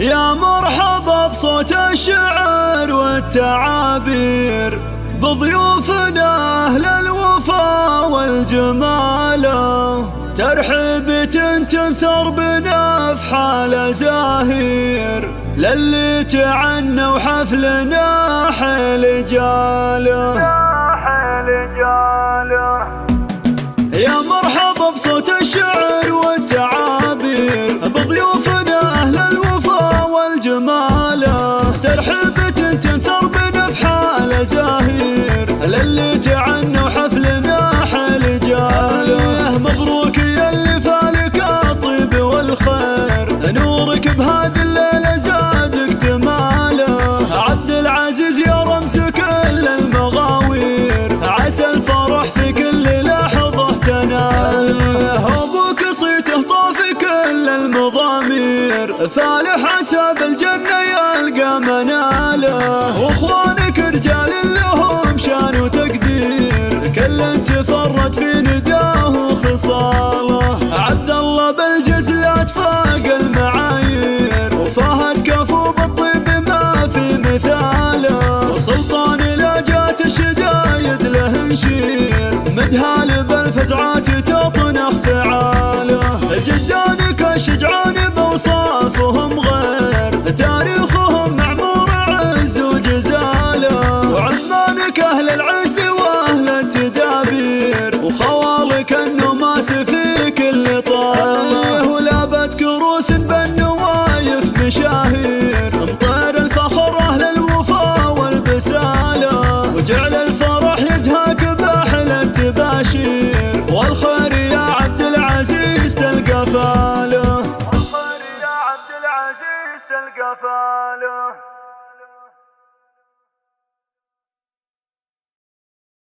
يا مرحبا بصوت الشعر والتعابير، بضيوفنا أهل الوفا والجمال، ترحيبة تنثر بنا في حال زاهير، للي تعنى وحفلنا حيل جاله. يا مرحبا بصوت الشعر والتعابير، بضيوفنا أهل الوفا والجمال، ترحيبة تنثر بنا في حال زاهير، للي تعنى وحفلنا حيل جاله. مبروك يا اللي فالك الطيب والخير، نورك بهذه الليلة زادك جماله. عبد العزيز يا رمز كل المغاوير، عسى الفرح في كل لحظة تناله. أبوك صيته طافي كل المضامير، فالح عسى بالجنة يلقى مناله. واخوانك رجال لهم شان وتقدير، كل تفرد في نداه وخصاله. عبد الله بالجزلات فاق المعايير، وفهد كفو بالطيب ما في مثاله. وسلطان لا جات الشدايد له نشير، مدهال بالفزعات تطنخ فعاله. جدانك الشجعان بوصافهم غير، تاريخهم معمور عز وجزاله. وعمانك أهل العز وأهل التدابير، وخوالك النماس في كل طاله. ولابت كروس بالنوايف مشاهير، مطير الفخر أهل الوفا والبساله. وجعل الفرح يزهق بأحلى التباشير، والخير يا عبد العزيز تلقى فاله. والخير يا عبد العزيز تلقى فاله.